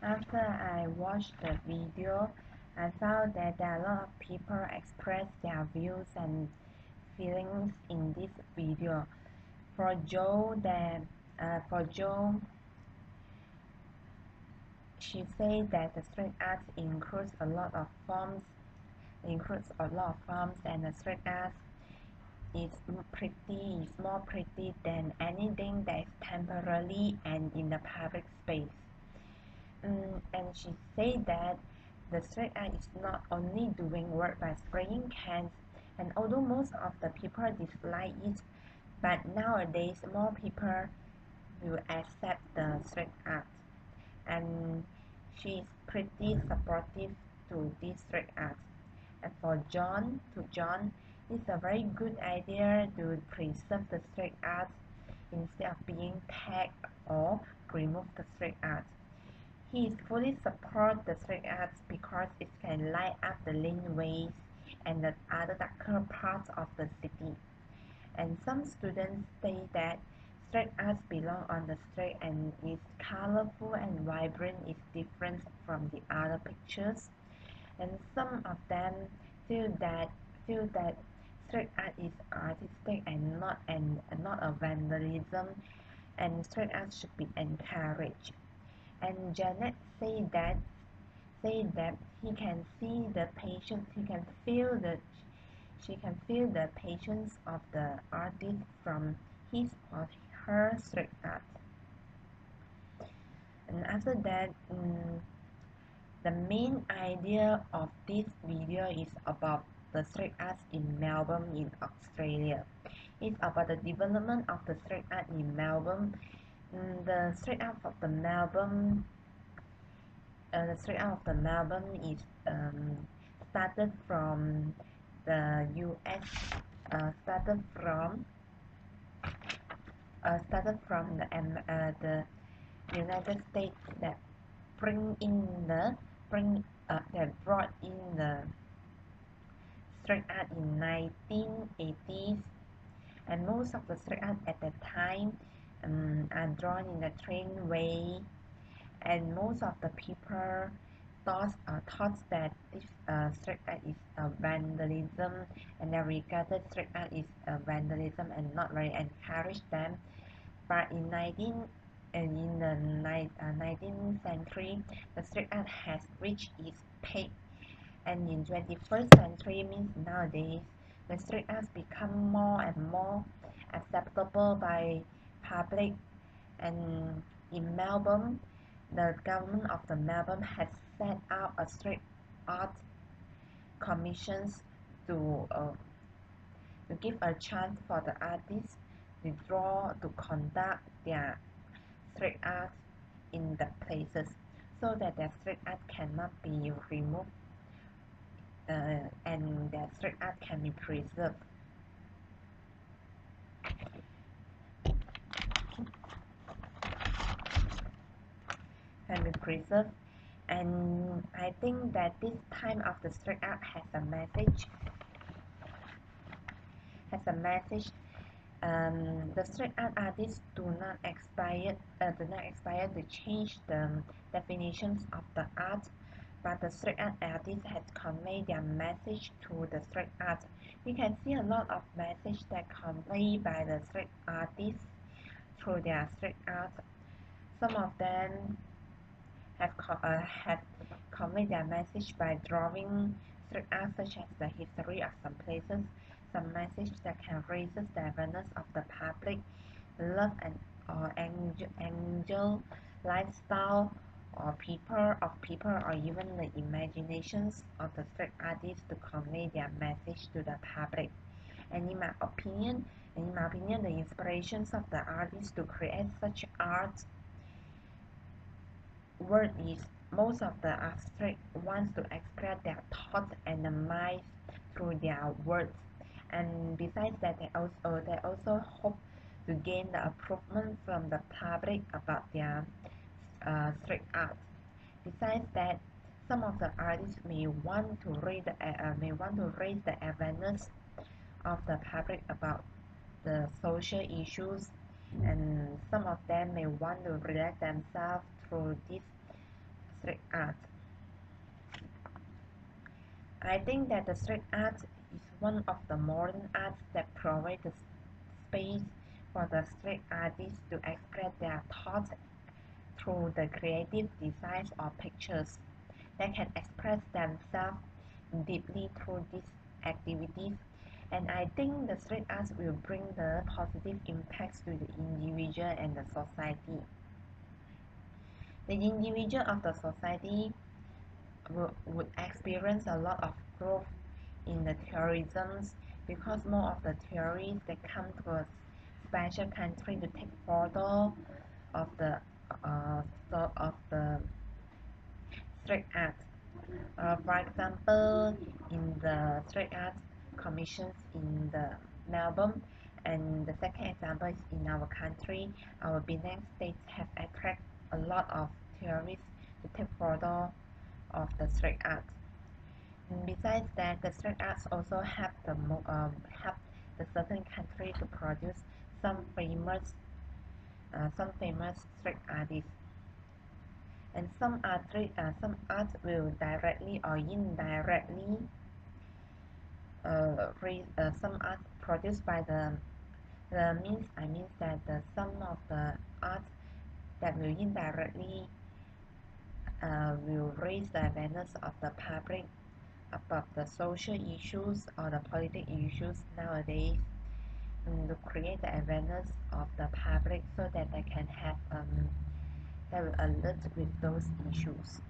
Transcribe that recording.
After I watched the video, I found that a lot of people express their views and feelings in this video. For Joe, she said that the street art includes a lot of forms, and the street art is more pretty than anything that is temporary and in the public space. And she said that the street art is not only doing work by spraying cans, and although most of the people dislike it, but nowadays more people will accept the street art, and she is pretty supportive to this street art. And for John, it's a very good idea to preserve the street art instead of being tagged or remove the street art. He is fully support the street art because it can light up the laneways and the other darker parts of the city. And some students say that street art belong on the street and is colorful and vibrant, is different from the other pictures. And some of them feel that street art is artistic and not a vandalism, and street art should be encouraged. And Janet said that he can see the patience, she can feel the patience of the artist from his or her street art. And after that, the main idea of this video is about the street art in Melbourne in Australia. It's about the development of the street art in Melbourne. The street art of the Melbourne is started from the US, started from the United States that brought in the street art in 1980s, and most of the street art at that time are drawn in the trainway, and most of the people thought that this street art is a vandalism, and they regarded street art is a vandalism and not very encouraged them. But in the 19th century, the street art has reached its peak, and in 21st century means nowadays, the street arts become more and more acceptable by public. And in Melbourne, the government of the Melbourne has set up a street art commissions to give a chance for the artists to conduct their street art in the places, so that their street art cannot be removed, and their street art can be preserved. And I think that this time of the street art has a message. The street art artists do not expire to change the definitions of the art, but the street art artist has conveyed their message to the street art. We can see a lot of message that conveyed by the street artists through their street art. Some of them have conveyed their message by drawing street art, such as the history of some places, some message that can raise the awareness of the public, love and or angel lifestyle or people, or even the imaginations of the street artists to convey their message to the public. And in my opinion, the inspirations of the artists to create such art word is most of the abstract wants to express their thoughts and the mind through their words. And besides that, they also hope to gain the approval from the public about their street art. Besides that, some of the artists may want to raise the awareness of the public about the social issues, and some of them may want to relate themselves through this street art. I think that the street art is one of the modern arts that provide the space for the street artists to express their thoughts through the creative designs or pictures. They can express themselves deeply through these activities, and I think the street arts will bring the positive impacts to the individual and the society. The individual of the society would experience a lot of growth in the tourism because more of the tourists they come to a special country to take photo of the of the street art. For example, in the street art commissions in the Melbourne, and the second example is in our country, our Penang state have attracted a lot of tourists to take photo of the street art. And besides that, the street arts also help the certain country to produce some famous street artists. And some art will directly or indirectly some art produced by the means I mean that some of the art that will indirectly will raise the awareness of the public about the social issues or the political issues nowadays, to create the awareness of the public so that they can have they will alert with those issues.